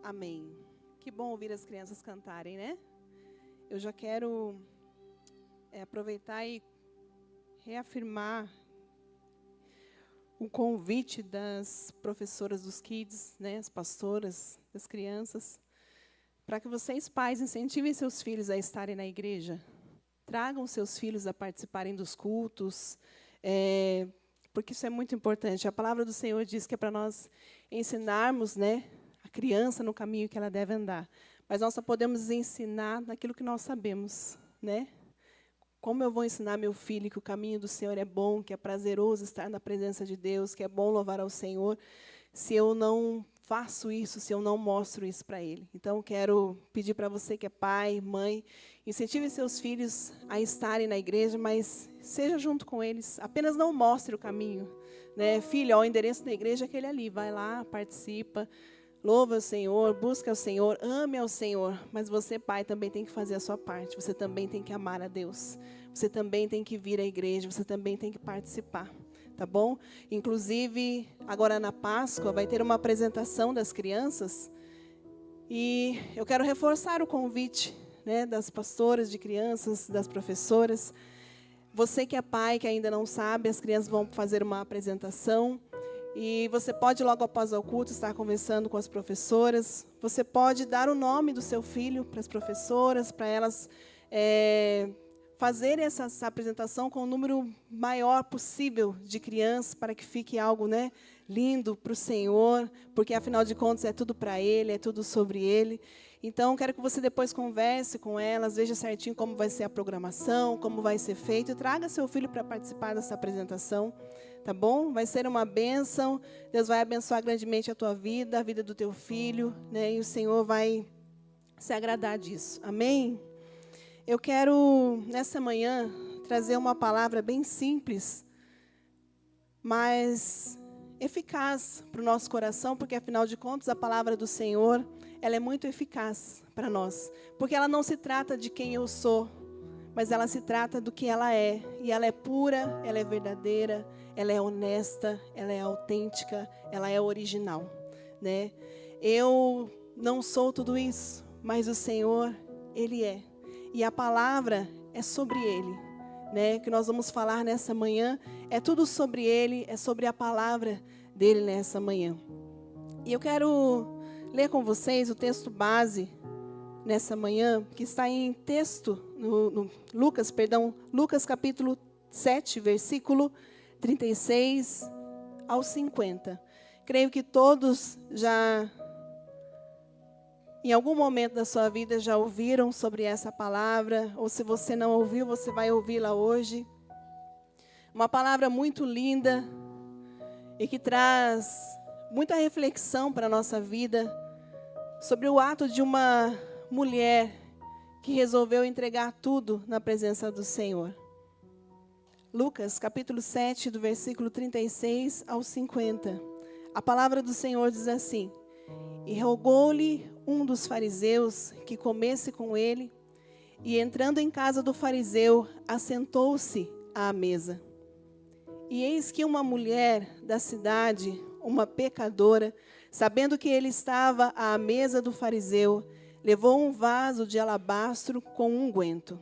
Amém. Que bom ouvir as crianças cantarem, né? Eu já quero aproveitar e reafirmar o convite das professoras dos kids, né, as pastoras das crianças, para que vocês, pais, incentivem seus filhos a estarem na igreja. Tragam seus filhos a participarem dos cultos, porque isso é muito importante. A palavra do Senhor diz que é para nós ensinarmos, né, a criança no caminho que ela deve andar. Mas nós só podemos ensinar naquilo que nós sabemos, né? Como eu vou ensinar meu filho que o caminho do Senhor é bom, que é prazeroso estar na presença de Deus, que é bom louvar ao Senhor, se eu não faço isso, se eu não mostro isso para ele? Então, quero pedir para você que é pai, mãe, incentive seus filhos a estarem na igreja, mas seja junto com eles. Apenas não mostre o caminho, né? Filho, ó, o endereço da igreja é aquele ali. Vai lá, participa, louva o Senhor, busca o Senhor, ame ao Senhor. Mas você, pai, também tem que fazer a sua parte. Você também tem que amar a Deus. Você também tem que vir à igreja. Você também tem que participar. Tá bom? Inclusive, agora na Páscoa, vai ter uma apresentação das crianças. E eu quero reforçar o convite, né, das pastoras de crianças, das professoras. Você que é pai, que ainda não sabe, as crianças vão fazer uma apresentação. E você pode, logo após o culto, estar conversando com as professoras. Você pode dar o nome do seu filho para as professoras, para elas fazerem essa apresentação com o número maior possível de crianças, para que fique algo, né, lindo para o Senhor, porque, afinal de contas, é tudo para Ele, é tudo sobre Ele. Então, quero que você depois converse com elas, veja certinho como vai ser a programação, como vai ser feito, e traga seu filho para participar dessa apresentação. Tá bom? Vai ser uma bênção. Deus vai abençoar grandemente a tua vida, a vida do teu filho, né? E o Senhor vai se agradar disso. Amém? Eu quero, nessa manhã, trazer uma palavra bem simples, mas eficaz para o nosso coração, porque, afinal de contas, a palavra do Senhor, ela é muito eficaz para nós. Porque ela não se trata de quem eu sou, mas ela se trata do que ela é. E ela é pura, ela é verdadeira, ela é honesta, ela é autêntica, ela é original, né? Eu não sou tudo isso, mas o Senhor, Ele é. E a palavra é sobre Ele, né? Que nós vamos falar nessa manhã, é tudo sobre Ele, é sobre a palavra dEle nessa manhã. E eu quero ler com vocês o texto base nessa manhã, que está em texto, Lucas capítulo 7, versículo 36 ao 50. Creio que todos já, em algum momento da sua vida, já ouviram sobre essa palavra, ou se você não ouviu, você vai ouvi-la hoje. Uma palavra muito linda e que traz muita reflexão para a nossa vida sobre o ato de uma mulher que resolveu entregar tudo na presença do Senhor. Lucas, capítulo 7, do versículo 36 ao 50. A palavra do Senhor diz assim: E rogou-lhe um dos fariseus que comesse com ele, e entrando em casa do fariseu, assentou-se à mesa. E eis que uma mulher da cidade, uma pecadora, sabendo que ele estava à mesa do fariseu, levou um vaso de alabastro com unguento.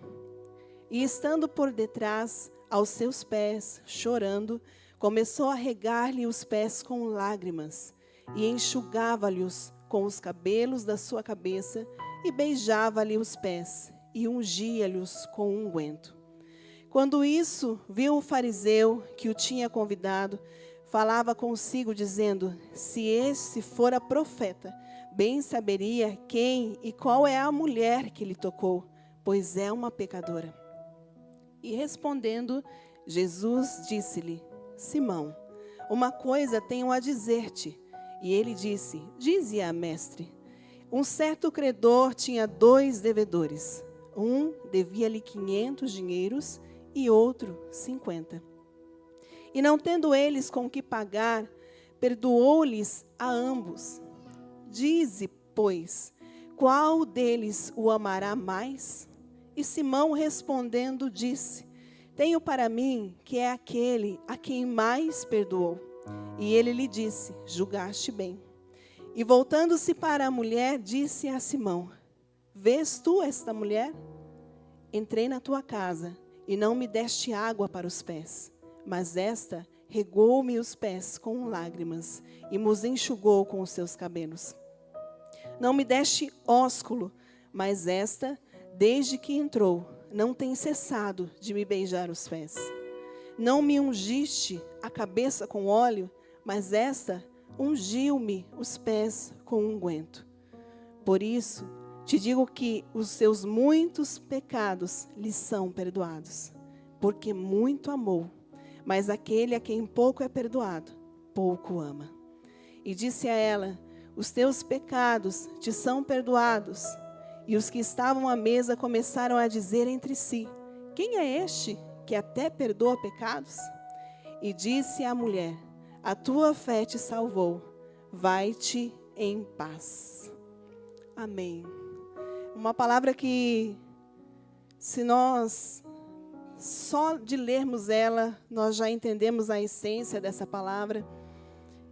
E estando por detrás, aos seus pés, chorando, começou a regar-lhe os pés com lágrimas, e enxugava-lhes com os cabelos da sua cabeça, e beijava-lhe os pés, e ungia-lhes com unguento. Quando isso viu o fariseu que o tinha convidado, falava consigo, dizendo: Se esse fora profeta, bem saberia quem e qual é a mulher que lhe tocou, pois é uma pecadora. E respondendo, Jesus disse-lhe: Simão, uma coisa tenho a dizer-te. E ele disse: Dize-a, mestre. Um certo credor tinha 2 devedores. Um devia-lhe 500 dinheiros e outro 50. E não tendo eles com que pagar, perdoou-lhes a ambos. Dize, pois, qual deles o amará mais? E Simão respondendo disse: Tenho para mim que é aquele a quem mais perdoou. E ele lhe disse: Julgaste bem. E voltando-se para a mulher, disse a Simão: vês tu esta mulher? Entrei na tua casa e não me deste água para os pés, mas esta regou-me os pés com lágrimas e me enxugou com os seus cabelos. Não me deste ósculo, mas esta, desde que entrou, não tem cessado de me beijar os pés. Não me ungiste a cabeça com óleo, mas esta ungiu-me os pés com unguento. Por isso, te digo que os seus muitos pecados lhe são perdoados, porque muito amou. Mas aquele a quem pouco é perdoado, pouco ama. E disse a ela: os teus pecados te são perdoados. E os que estavam à mesa começaram a dizer entre si: quem é este que até perdoa pecados? E disse a mulher: a tua fé te salvou, vai-te em paz. Amém. Uma palavra que, se nós só de lermos ela, nós já entendemos a essência dessa palavra.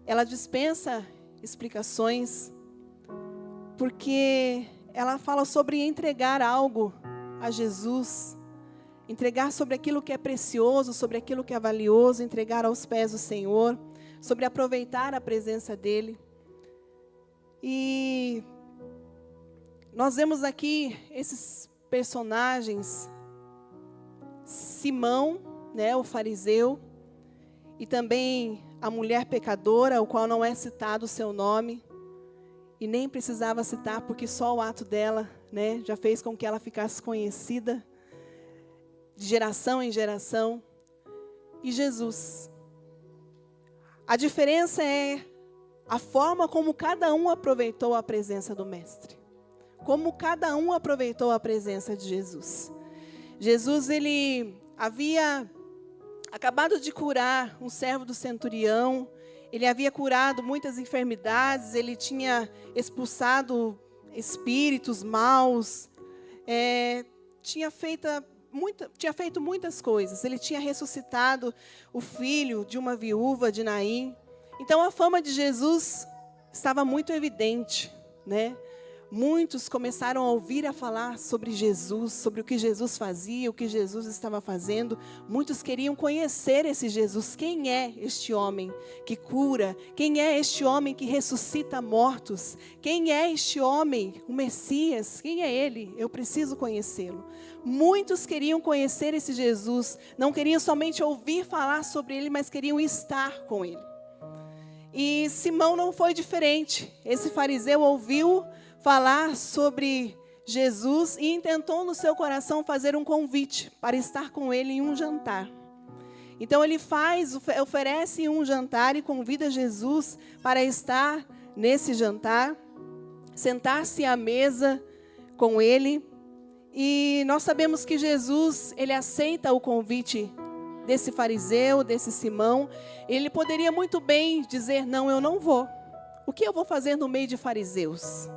Ela dispensa explicações, porque ela fala sobre entregar algo a Jesus, entregar sobre aquilo que é precioso, sobre aquilo que é valioso, entregar aos pés do Senhor, sobre aproveitar a presença dEle. E nós vemos aqui esses personagens, Simão, né, o fariseu, e também a mulher pecadora, o qual não é citado o seu nome, e nem precisava citar, porque só o ato dela, né, já fez com que ela ficasse conhecida de geração em geração. E Jesus. A diferença é a forma como cada um aproveitou a presença do Mestre. Como cada um aproveitou a presença de Jesus. Jesus, ele havia acabado de curar um servo do centurião, ele havia curado muitas enfermidades, ele tinha expulsado espíritos maus, tinha feito muitas coisas. Ele tinha ressuscitado o filho de uma viúva de Naim. Então a fama de Jesus estava muito evidente, né? Muitos começaram a ouvir a falar sobre Jesus, sobre o que Jesus fazia, o que Jesus estava fazendo. Muitos queriam conhecer esse Jesus. Quem é este homem que cura? Quem é este homem que ressuscita mortos? Quem é este homem, o Messias? Quem é ele? Eu preciso conhecê-lo. Muitos queriam conhecer esse Jesus. Não queriam somente ouvir falar sobre ele, mas queriam estar com ele. E Simão não foi diferente. Esse fariseu ouviu falar sobre Jesus e intentou no seu coração fazer um convite para estar com ele em um jantar. Então ele oferece um jantar e convida Jesus para estar nesse jantar, sentar-se à mesa com ele. E nós sabemos que Jesus, ele aceita o convite desse fariseu, desse Simão. Ele poderia muito bem dizer: não, eu não vou. O que eu vou fazer no meio de fariseus?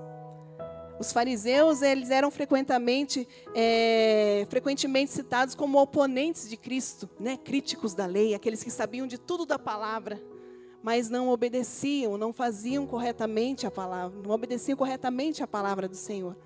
Os fariseus, eles eram frequentemente citados como oponentes de Cristo, né? Críticos da lei, aqueles que sabiam de tudo da palavra, mas não obedeciam, não faziam corretamente a palavra, não obedeciam corretamente a palavra do Senhor.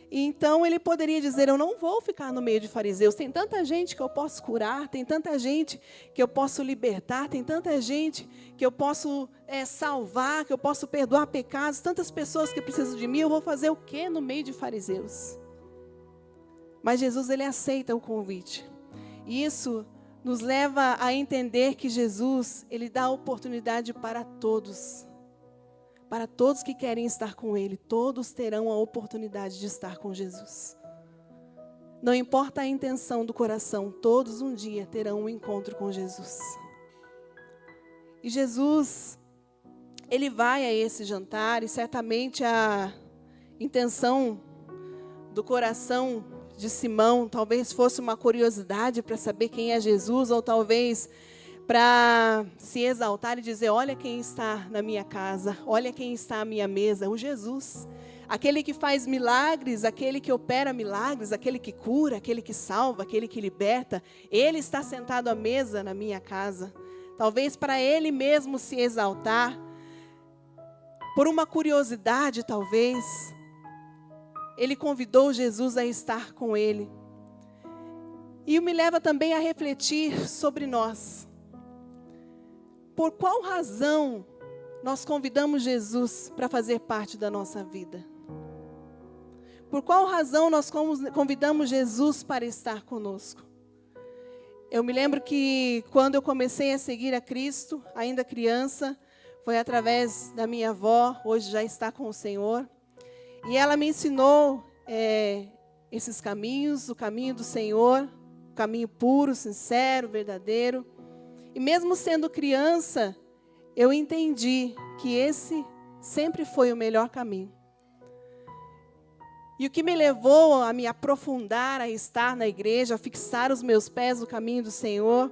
E então ele poderia dizer: eu não vou ficar no meio de fariseus, tem tanta gente que eu posso curar, tem tanta gente que eu posso libertar, tem tanta gente que eu posso salvar, que eu posso perdoar pecados, tantas pessoas que precisam de mim, eu vou fazer o quê no meio de fariseus? Mas Jesus, ele aceita o convite. E isso nos leva a entender que Jesus, ele dá oportunidade para todos. Para todos que querem estar com ele, todos terão a oportunidade de estar com Jesus. Não importa a intenção do coração, todos um dia terão um encontro com Jesus. E Jesus, ele vai a esse jantar e certamente a intenção do coração de Simão talvez fosse uma curiosidade para saber quem é Jesus, ou talvez para se exaltar e dizer: olha quem está na minha casa, olha quem está à minha mesa, o Jesus. Aquele que faz milagres, aquele que opera milagres, aquele que cura, aquele que salva, aquele que liberta. Ele está sentado à mesa na minha casa. Talvez para ele mesmo se exaltar. por uma curiosidade talvez, ele convidou Jesus a estar com ele. E me leva também a refletir sobre nós. Por qual razão nós convidamos Jesus para fazer parte da nossa vida? Por qual razão nós convidamos Jesus para estar conosco? Eu me lembro que quando eu comecei a seguir a Cristo, ainda criança, foi através da minha avó, hoje já está com o Senhor. E ela me ensinou esses caminhos, o caminho do Senhor, o caminho puro, sincero, verdadeiro. E mesmo sendo criança, eu entendi que esse sempre foi o melhor caminho. E o que me levou a me aprofundar, a estar na igreja, a fixar os meus pés no caminho do Senhor,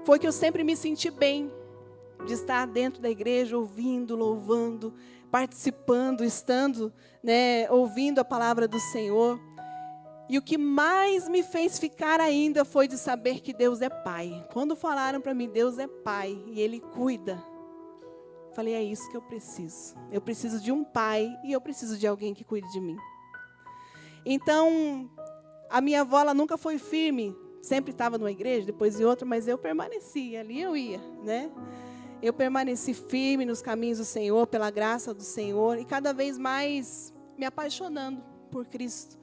foi que eu sempre me senti bem de estar dentro da igreja, ouvindo, louvando, participando, estando, ouvindo a palavra do Senhor. E o que mais me fez ficar ainda foi de saber que Deus é Pai. Quando falaram para mim, Deus é Pai e Ele cuida, falei, é isso que eu preciso. Eu preciso de um pai e eu preciso de alguém que cuide de mim. Então, a minha avó, ela nunca foi firme, sempre estava numa igreja, depois em outra, mas eu permaneci, ali eu ia, Eu permaneci firme nos caminhos do Senhor, pela graça do Senhor, e cada vez mais me apaixonando por Cristo,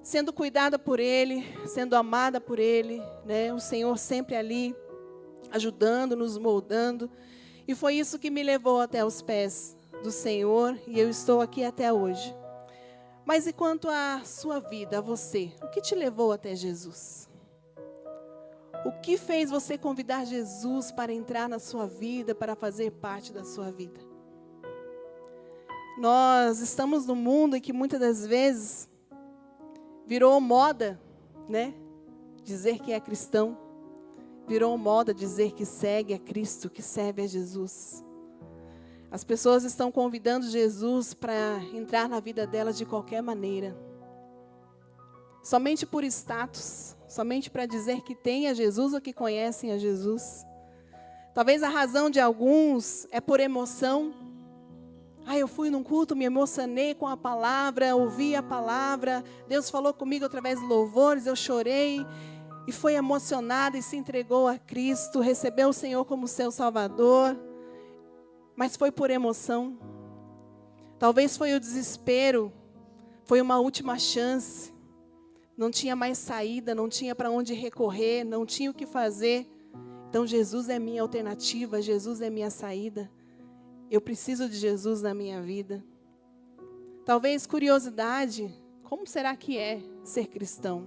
sendo cuidada por Ele, sendo amada por Ele, O Senhor sempre ali, ajudando, nos moldando, e foi isso que me levou até os pés do Senhor, e eu estou aqui até hoje. Mas e quanto à sua vida, a você? O que te levou até Jesus? O que fez você convidar Jesus para entrar na sua vida, para fazer parte da sua vida? Nós estamos num mundo em que muitas das vezes virou moda, dizer que é cristão. Virou moda dizer que segue a Cristo, que serve a Jesus. As pessoas estão convidando Jesus para entrar na vida delas de qualquer maneira. Somente por status, somente para dizer que tem a Jesus ou que conhecem a Jesus. Talvez a razão de alguns é por emoção. Eu fui num culto, me emocionei com a palavra, ouvi a palavra, Deus falou comigo através de louvores, eu chorei e foi emocionada e se entregou a Cristo, recebeu o Senhor como seu Salvador. Mas foi por emoção. Talvez foi o desespero. Foi uma última chance. Não tinha mais saída, não tinha para onde recorrer, não tinha o que fazer. Então Jesus é minha alternativa, Jesus é minha saída. Eu preciso de Jesus na minha vida. Talvez curiosidade, como será que é ser cristão?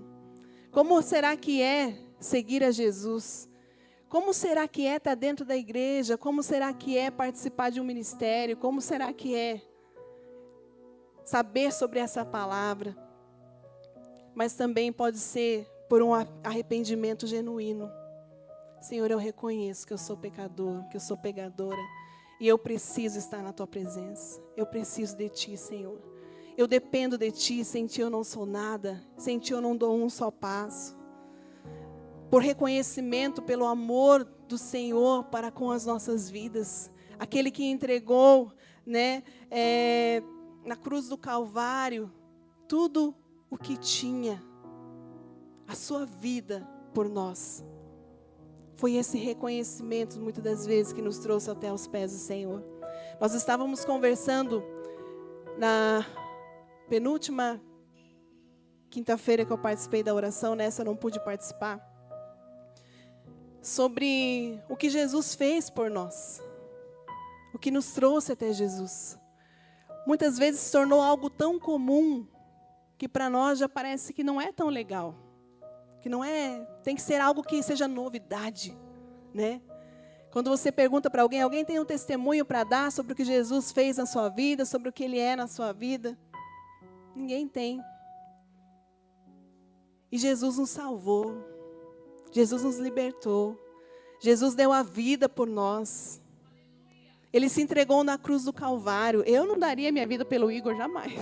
Como será que é seguir a Jesus? Como será que é estar dentro da igreja? Como será que é participar de um ministério? Como será que é saber sobre essa palavra? Mas também pode ser por um arrependimento genuíno. Senhor, eu reconheço que eu sou pecador, que eu sou pecadora. E eu preciso estar na Tua presença. Eu preciso de Ti, Senhor. Eu dependo de Ti, sem Ti eu não sou nada. Sem Ti eu não dou um só passo. Por reconhecimento, pelo amor do Senhor para com as nossas vidas. Aquele que entregou, na cruz do Calvário, tudo o que tinha, a sua vida por nós. Foi esse reconhecimento, muitas das vezes, que nos trouxe até os pés do Senhor. Nós estávamos conversando na penúltima quinta-feira que eu participei da oração, nessa eu não pude participar, sobre o que Jesus fez por nós, o que nos trouxe até Jesus. Muitas vezes se tornou algo tão comum que para nós já parece que não é tão legal, que não é, tem que ser algo que seja novidade, Quando você pergunta para alguém, alguém tem um testemunho para dar sobre o que Jesus fez na sua vida, sobre o que Ele é na sua vida? Ninguém tem. E Jesus nos salvou. Jesus nos libertou. Jesus deu a vida por nós. Ele se entregou na cruz do Calvário. Eu não daria minha vida pelo Igor jamais.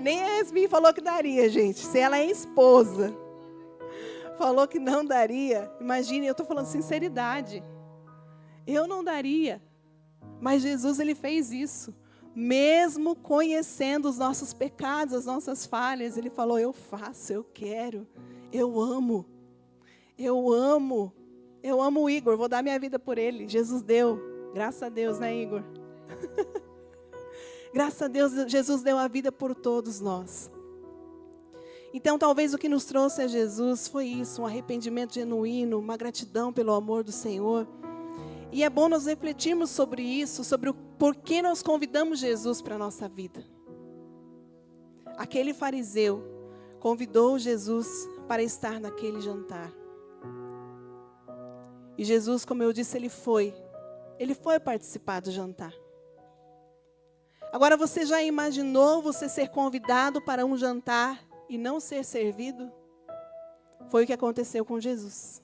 Nem a Yasmin falou que daria, gente. Se ela é esposa, falou que não daria. Imagine, eu estou falando sinceridade. Eu não daria. Mas Jesus, ele fez isso. Mesmo conhecendo os nossos pecados, as nossas falhas, ele falou, eu faço, eu quero, eu amo o Igor, vou dar minha vida por ele. Jesus deu, graças a Deus, né, Igor? Graças a Deus, Jesus deu a vida por todos nós. Então, talvez o que nos trouxe a Jesus foi isso, um arrependimento genuíno, uma gratidão pelo amor do Senhor. E é bom nós refletirmos sobre isso, sobre o porquê nós convidamos Jesus para a nossa vida. Aquele fariseu convidou Jesus para estar naquele jantar. E Jesus, como eu disse, ele foi participar do jantar. Agora, você já imaginou você ser convidado para um jantar e não ser servido? Foi o que aconteceu com Jesus.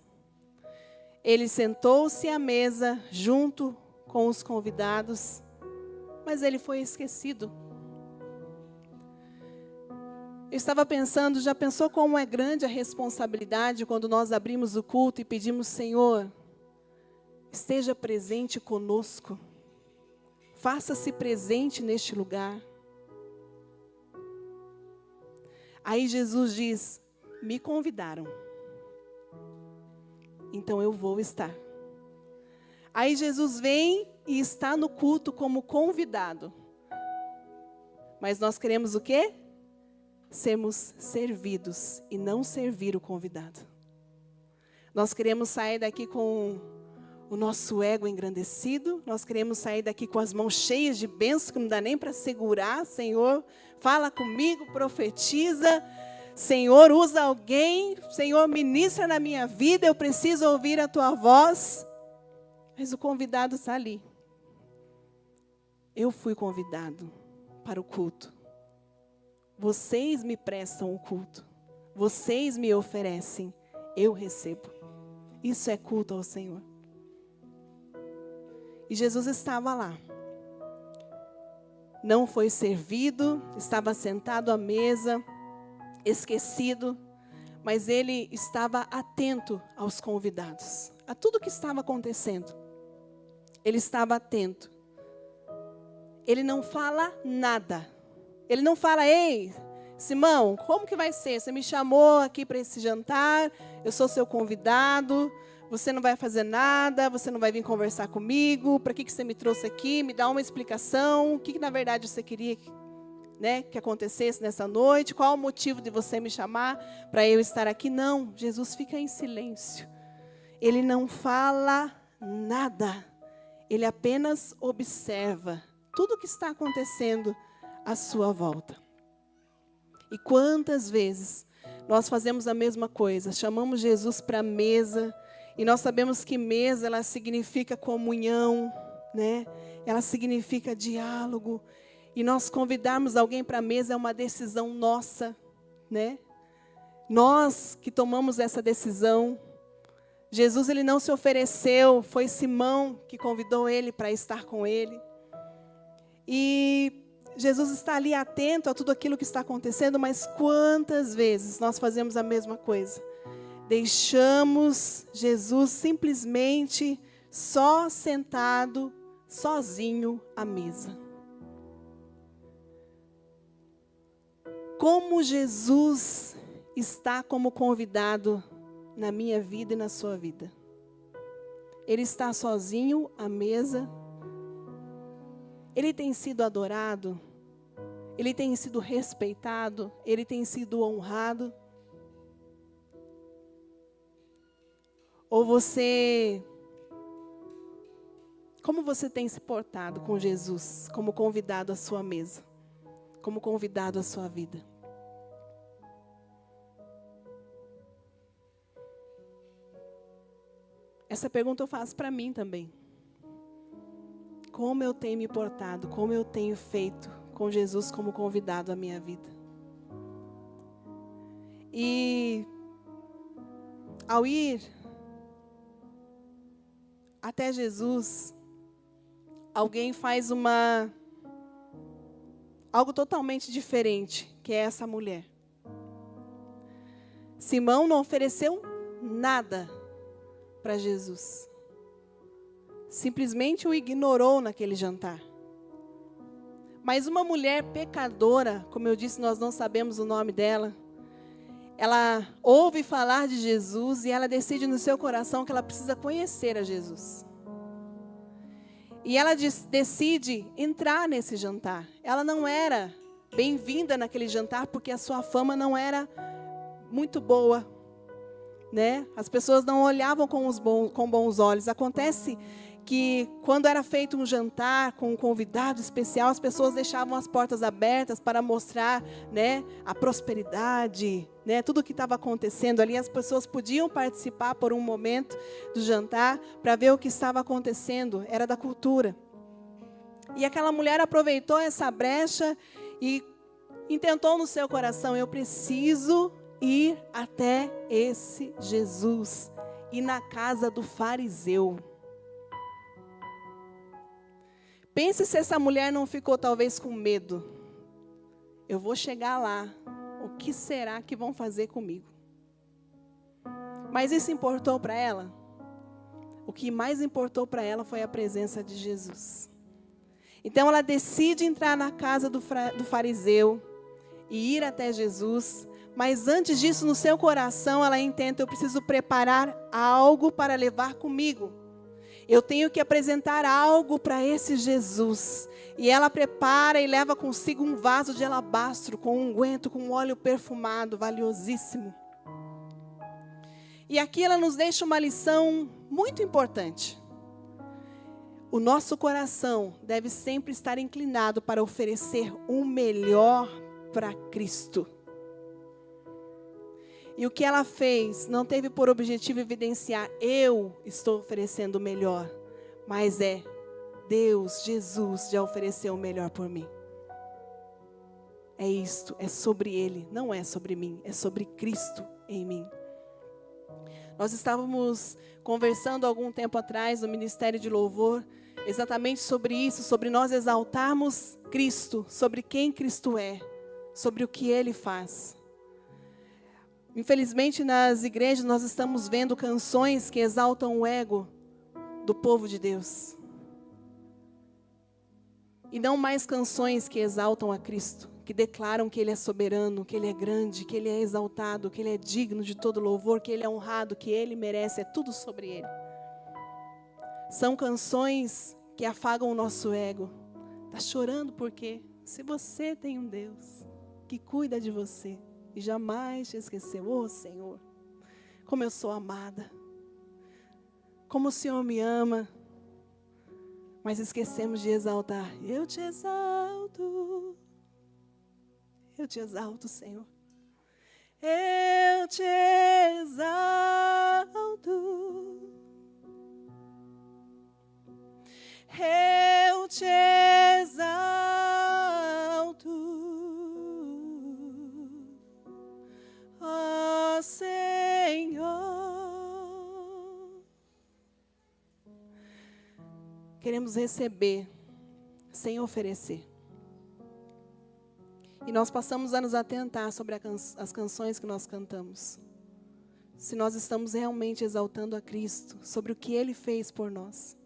Ele sentou-se à mesa junto com os convidados, mas ele foi esquecido. Eu estava pensando, já pensou como é grande a responsabilidade quando nós abrimos o culto e pedimos, Senhor, esteja presente conosco. Faça-se presente neste lugar. Aí Jesus diz, me convidaram. Então eu vou estar. Aí Jesus vem e está no culto como convidado. Mas nós queremos o quê? Sermos servidos e não servir o convidado. Nós queremos sair daqui com o nosso ego engrandecido, nós queremos sair daqui com as mãos cheias de bênçãos, que não dá nem para segurar. Senhor, fala comigo, profetiza. Senhor, usa alguém. Senhor, ministra na minha vida, eu preciso ouvir a tua voz. Mas o convidado está ali. Eu fui convidado para o culto. Vocês me prestam o culto. Vocês me oferecem. Eu recebo. Isso é culto ao Senhor. E Jesus estava lá. Não foi servido, estava sentado à mesa, esquecido, mas ele estava atento aos convidados, a tudo que estava acontecendo. Ele estava atento. Ele não fala nada. Ele não fala, ei, Simão, como que vai ser? Você me chamou aqui para esse jantar, eu sou seu convidado, você não vai fazer nada, você não vai vir conversar comigo, para que você me trouxe aqui? Me dá uma explicação, o que na verdade você queria que acontecesse nessa noite? Qual o motivo de você me chamar para eu estar aqui? Não, Jesus fica em silêncio. Ele não fala nada, ele apenas observa tudo o que está acontecendo à sua volta. E quantas vezes nós fazemos a mesma coisa, chamamos Jesus para a mesa, e nós sabemos que mesa, ela significa comunhão, né? Ela significa diálogo. E nós convidarmos alguém para a mesa é uma decisão nossa, né? Nós que tomamos essa decisão. Jesus, ele não se ofereceu, foi Simão que convidou ele para estar com ele. E Jesus está ali atento a tudo aquilo que está acontecendo, mas quantas vezes nós fazemos a mesma coisa? Deixamos Jesus simplesmente só sentado, sozinho à mesa. Como Jesus está como convidado na minha vida e na sua vida? Ele está sozinho à mesa? Ele tem sido adorado? Ele tem sido respeitado? Ele tem sido honrado? Ou como você tem se portado com Jesus, como convidado à sua mesa, como convidado à sua vida? Essa pergunta eu faço para mim também. Como eu tenho me portado, como eu tenho feito com Jesus como convidado à minha vida? E ao ir até Jesus, alguém faz algo totalmente diferente, que é essa mulher. Simão não ofereceu nada para Jesus. simplesmente o ignorou naquele jantar. Mas uma mulher pecadora, como eu disse, nós não sabemos o nome dela, ela ouve falar de Jesus e ela decide no seu coração que ela precisa conhecer a Jesus. E ela decide entrar nesse jantar. Ela não era bem-vinda naquele jantar porque a sua fama não era muito boa, né? As pessoas não olhavam com bons olhos. Acontece que quando era feito um jantar com um convidado especial, as pessoas deixavam as portas abertas para mostrar, né, a prosperidade, né, tudo o que estava acontecendo ali. As pessoas podiam participar por um momento do jantar para ver o que estava acontecendo. Era da cultura. E aquela mulher aproveitou essa brecha e intentou no seu coração: eu preciso ir até esse Jesus, ir na casa do fariseu. Pense se essa mulher não ficou talvez com medo. Eu vou chegar lá, o que será que vão fazer comigo? Mas isso importou para ela? O que mais importou para ela foi a presença de Jesus. Então ela decide entrar na casa do fariseu e ir até Jesus. Mas antes disso, no seu coração, ela entende: eu preciso preparar algo para levar comigo. Eu tenho que apresentar algo para esse Jesus. E ela prepara e leva consigo um vaso de alabastro com unguento, com óleo perfumado, valiosíssimo. E aqui ela nos deixa uma lição muito importante. O nosso coração deve sempre estar inclinado para oferecer o melhor para Cristo. E o que ela fez não teve por objetivo evidenciar: eu estou oferecendo o melhor. Mas é Deus, Jesus, já ofereceu o melhor por mim. É isto, é sobre Ele, não é sobre mim, é sobre Cristo em mim. Nós estávamos conversando há algum tempo atrás no Ministério de Louvor, exatamente sobre isso, sobre nós exaltarmos Cristo, sobre quem Cristo é, sobre o que Ele faz. Infelizmente, nas igrejas, nós estamos vendo canções que exaltam o ego do povo de Deus. E não mais canções que exaltam a Cristo, que declaram que Ele é soberano, que Ele é grande, que Ele é exaltado, que Ele é digno de todo louvor, que Ele é honrado, que Ele merece, é tudo sobre Ele. São canções que afagam o nosso ego. Está chorando por quê? Se você tem um Deus que cuida de você, e jamais te esqueceu. Oh, Senhor, como eu sou amada. Como o Senhor me ama. Mas esquecemos de exaltar. Eu te exalto. Eu te exalto, Senhor. Eu te exalto. Eu te exalto. Ó Senhor. Queremos receber sem oferecer. E nós passamos a nos atentar sobre as canções que nós cantamos. Se nós estamos realmente exaltando a Cristo, sobre o que Ele fez por nós.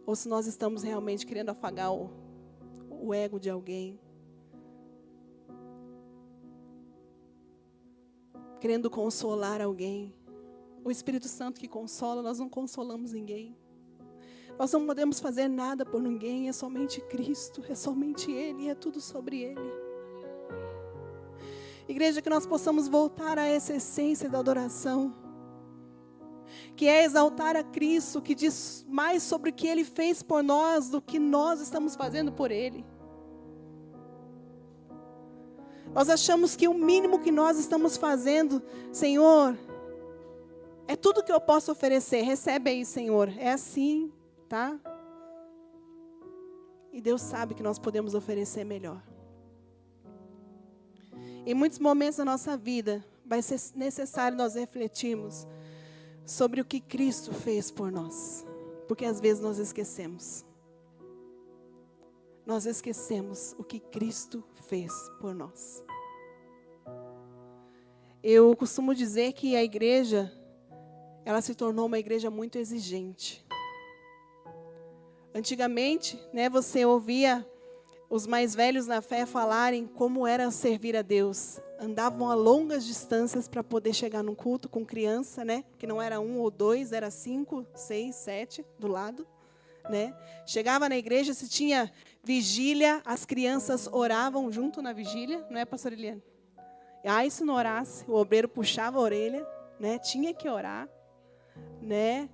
Ou se nós estamos realmente querendo afagar o ego de alguém. Querendo consolar alguém. O Espírito Santo que consola, nós não consolamos ninguém. Nós não podemos fazer nada por ninguém, é somente Cristo, é somente Ele, é tudo sobre Ele. Igreja, que nós possamos voltar a essa essência da adoração, que é exaltar a Cristo, que diz mais sobre o que Ele fez por nós do que nós estamos fazendo por Ele. Nós achamos que o mínimo que nós estamos fazendo, Senhor, é tudo que eu posso oferecer. Recebe aí, Senhor. É assim, tá? E Deus sabe que nós podemos oferecer melhor. Em muitos momentos da nossa vida, vai ser necessário nós refletirmos sobre o que Cristo fez por nós. Porque às vezes nós esquecemos. Nós esquecemos o que Cristo fez por nós. Eu costumo dizer que a igreja, ela se tornou uma igreja muito exigente. Antigamente, né, você ouvia os mais velhos na fé falarem como era servir a Deus. Andavam a longas distâncias para poder chegar num culto com criança, né? Que não era 1 ou 2, era 5, 6, 7 do lado, né? Chegava na igreja, se tinha vigília, as crianças oravam junto na vigília, não é, pastor Eliane? E se não orasse, o obreiro puxava a orelha, né? Tinha que orar, né?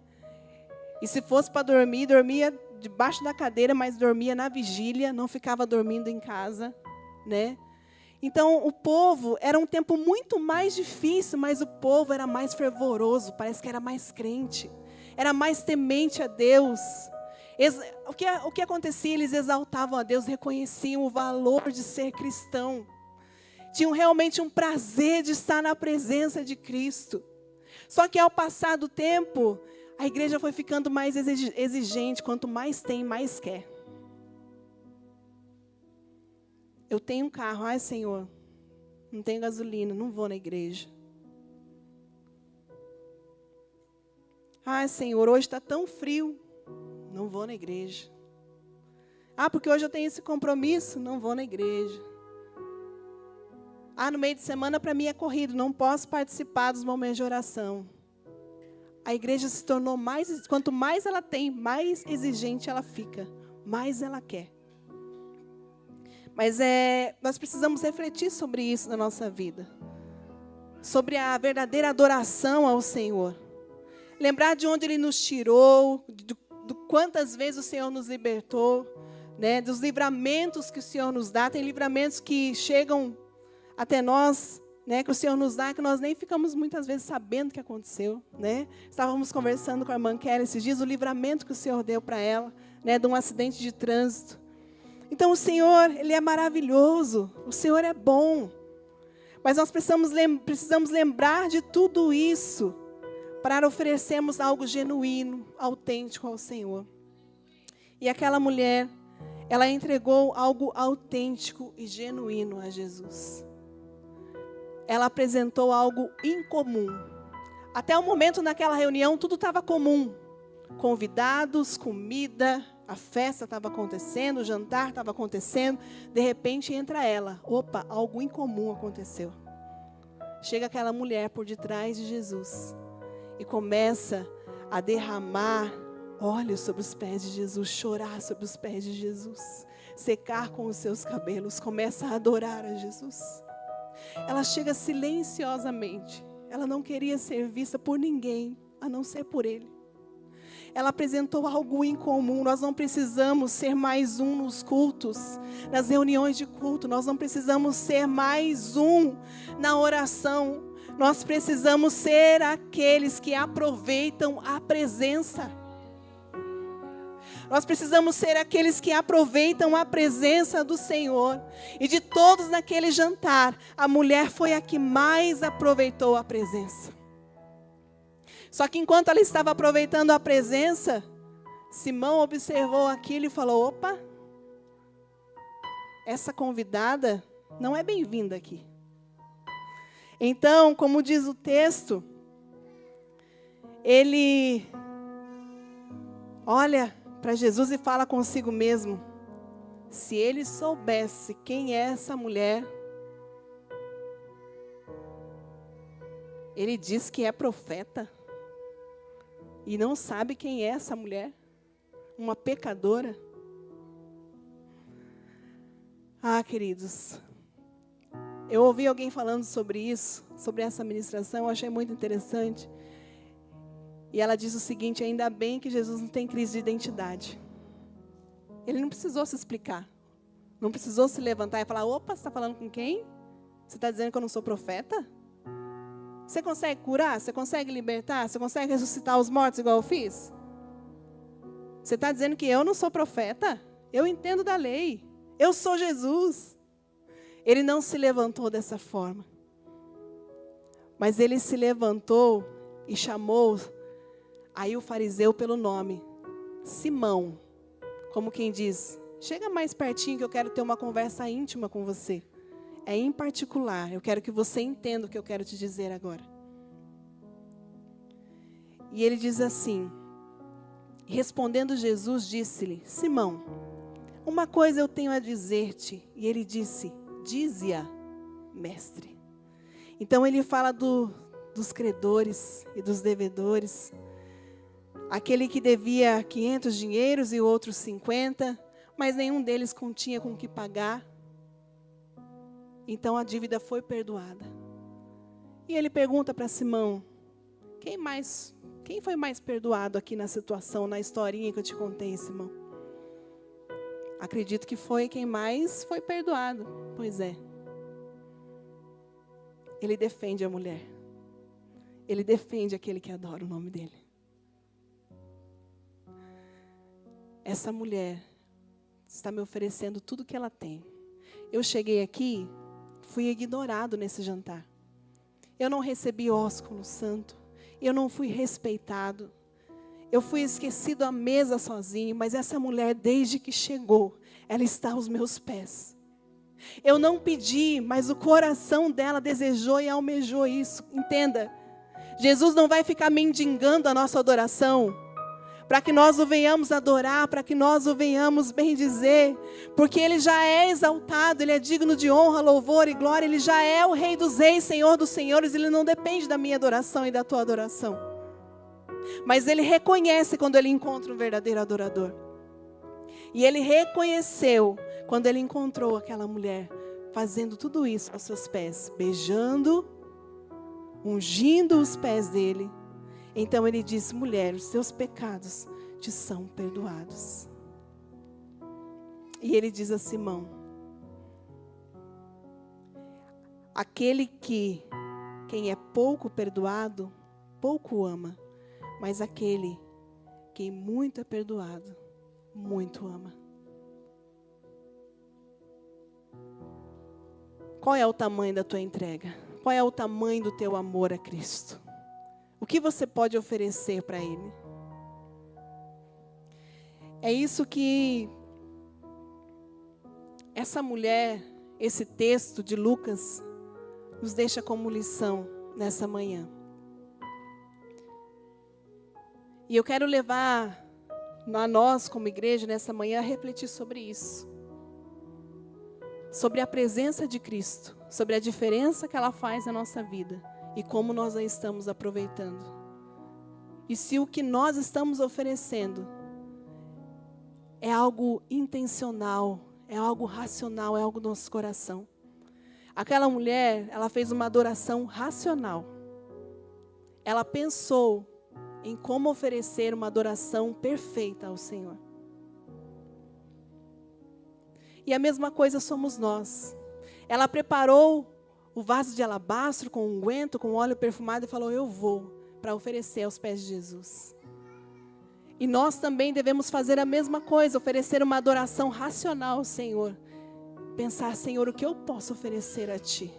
E se fosse para dormir, dormia debaixo da cadeira, mas dormia na vigília, não ficava dormindo em casa, né? Então, o povo, era um tempo muito mais difícil, mas o povo era mais fervoroso, parece que era mais crente, era mais temente a Deus. O que acontecia? Eles exaltavam a Deus, reconheciam o valor de ser cristão, tinham realmente um prazer de estar na presença de Cristo. Só que ao passar do tempo, a igreja foi ficando mais exigente, quanto mais tem, mais quer. Eu tenho um carro, ai Senhor, não tenho gasolina, não vou na igreja. Ai Senhor, hoje está tão frio, não vou na igreja. Porque hoje eu tenho esse compromisso, não vou na igreja. No meio de semana para mim é corrido, não posso participar dos momentos de oração. A igreja se tornou mais, quanto mais ela tem, mais exigente ela fica, mais ela quer. Mas nós precisamos refletir sobre isso na nossa vida. Sobre a verdadeira adoração ao Senhor. Lembrar de onde Ele nos tirou, de quantas vezes o Senhor nos libertou, né, dos livramentos que o Senhor nos dá. Tem livramentos que chegam até nós, né, que o Senhor nos dá, que nós nem ficamos muitas vezes sabendo o que aconteceu, né? Estávamos conversando com a irmã Kelly esses dias, o livramento que o Senhor deu para ela, né, de um acidente de trânsito. Então o Senhor, Ele é maravilhoso, o Senhor é bom. Mas nós precisamos lembrar de tudo isso para oferecermos algo genuíno, autêntico ao Senhor. E aquela mulher, ela entregou algo autêntico e genuíno a Jesus. Ela apresentou algo incomum. Até o momento naquela reunião, tudo estava comum. Convidados, comida, a festa estava acontecendo, o jantar estava acontecendo. De repente entra ela. Opa, algo incomum aconteceu. Chega aquela mulher por detrás de Jesus e começa a derramar óleo sobre os pés de Jesus, chorar sobre os pés de Jesus, secar com os seus cabelos, começa a adorar a Jesus. Ela chega silenciosamente. Ela não queria ser vista por ninguém, a não ser por Ele. Ela apresentou algo incomum. Nós não precisamos ser mais um nos cultos, nas reuniões de culto. Nós não precisamos ser mais um na oração. Nós precisamos ser aqueles que aproveitam a presença. Nós precisamos ser aqueles que aproveitam a presença do Senhor. E de todos naquele jantar, a mulher foi a que mais aproveitou a presença. Só que enquanto ela estava aproveitando a presença, Simão observou aquilo e falou: opa, essa convidada não é bem-vinda aqui. Então, como diz o texto, ele olha para Jesus e fala consigo mesmo: se ele soubesse quem é essa mulher, ele diz que é profeta e não sabe quem é essa mulher, uma pecadora. Queridos, eu ouvi alguém falando sobre isso, sobre essa ministração, eu achei muito interessante. E ela diz o seguinte: ainda bem que Jesus não tem crise de identidade. Ele não precisou se explicar. Não precisou se levantar e falar: opa, você está falando com quem? Você está dizendo que eu não sou profeta? Você consegue curar? Você consegue libertar? Você consegue ressuscitar os mortos igual eu fiz? Você está dizendo que eu não sou profeta? Eu entendo da lei. Eu sou Jesus. Ele não se levantou dessa forma. Mas ele se levantou e chamou aí o fariseu pelo nome, Simão, como quem diz: chega mais pertinho que eu quero ter uma conversa íntima com você. É em particular, eu quero que você entenda o que eu quero te dizer agora. E ele diz assim: E respondendo Jesus, disse-lhe: Simão, uma coisa eu tenho a dizer-te. E ele disse: dize-a, mestre. Então ele fala dos credores e dos devedores. Aquele que devia 500 dinheiros e o outro 50, mas nenhum deles continha com o que pagar. Então a dívida foi perdoada. E ele pergunta para Simão: quem foi mais perdoado aqui na situação, na historinha que eu te contei, Simão? Acredito que foi quem mais foi perdoado. Pois é. Ele defende a mulher. Ele defende aquele que adora o nome dele. Essa mulher está me oferecendo tudo que ela tem. Eu cheguei aqui, fui ignorado nesse jantar. Eu não recebi ósculo santo. Eu não fui respeitado. Eu fui esquecido à mesa sozinho, mas essa mulher, desde que chegou, ela está aos meus pés. Eu não pedi, mas o coração dela desejou e almejou isso. Entenda, Jesus não vai ficar mendigando a nossa adoração, para que nós o venhamos adorar, para que nós o venhamos bendizer, porque Ele já é exaltado, Ele é digno de honra, louvor e glória, Ele já é o Rei dos reis, Senhor dos senhores, Ele não depende da minha adoração e da tua adoração. Mas Ele reconhece quando Ele encontra um verdadeiro adorador. E Ele reconheceu quando Ele encontrou aquela mulher fazendo tudo isso aos seus pés, beijando, ungindo os pés dele. Então Ele disse: mulher, os seus pecados te são perdoados. E Ele diz a Simão: quem é pouco perdoado, pouco ama. Mas aquele que muito é perdoado, muito ama. Qual é o tamanho da tua entrega? Qual é o tamanho do teu amor a Cristo? O que você pode oferecer para Ele? É isso que essa mulher, esse texto de Lucas, nos deixa como lição nessa manhã. E eu quero levar a nós, como igreja, nessa manhã, a refletir sobre isso. Sobre a presença de Cristo, sobre a diferença que ela faz na nossa vida e como nós a estamos aproveitando. E se o que nós estamos oferecendo é algo intencional, é algo racional, é algo do nosso coração. Aquela mulher, ela fez uma adoração racional. Ela pensou em como oferecer uma adoração perfeita ao Senhor. E a mesma coisa somos nós. Ela preparou o vaso de alabastro com unguento, com óleo perfumado e falou: eu vou para oferecer aos pés de Jesus. E nós também devemos fazer a mesma coisa, oferecer uma adoração racional ao Senhor. Pensar: Senhor, o que eu posso oferecer a Ti?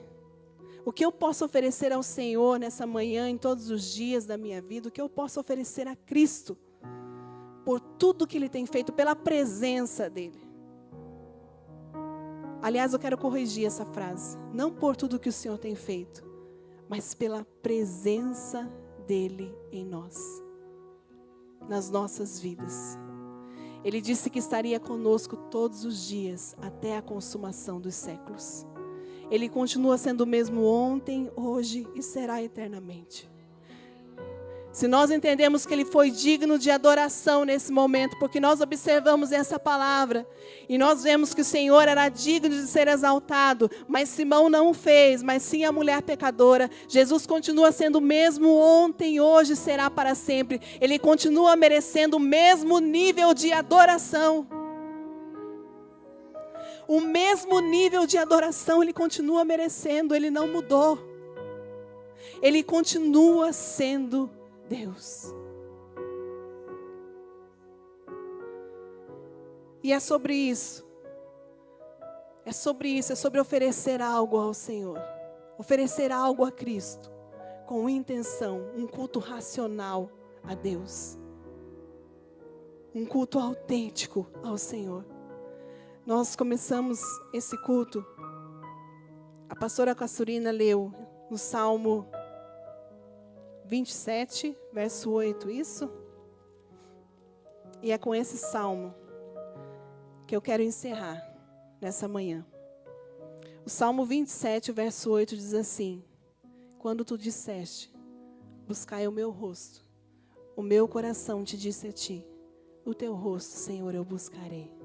O que eu posso oferecer ao Senhor nessa manhã, em todos os dias da minha vida? O que eu posso oferecer a Cristo? Por tudo que Ele tem feito, pela presença dEle. Aliás, eu quero corrigir essa frase. Não por tudo que o Senhor tem feito, mas pela presença dEle em nós. Nas nossas vidas. Ele disse que estaria conosco todos os dias, até a consumação dos séculos. Ele continua sendo o mesmo ontem, hoje e será eternamente. Se nós entendemos que Ele foi digno de adoração nesse momento, porque nós observamos essa palavra, e nós vemos que o Senhor era digno de ser exaltado, mas Simão não o fez, mas sim a mulher pecadora. Jesus continua sendo o mesmo ontem, hoje e será para sempre. Ele continua merecendo o mesmo nível de adoração. O mesmo nível de adoração Ele continua merecendo, Ele não mudou. Ele continua sendo Deus. E é sobre isso. É sobre oferecer algo ao Senhor. Oferecer algo a Cristo. Com intenção, um culto racional a Deus. Um culto autêntico ao Senhor. Nós começamos esse culto. A pastora Cassurina leu no Salmo 27, verso 8, isso? E é com esse salmo que eu quero encerrar nessa manhã. O Salmo 27, verso 8 diz assim: quando tu disseste, buscai o meu rosto, o meu coração te disse a ti, o teu rosto, Senhor, eu buscarei.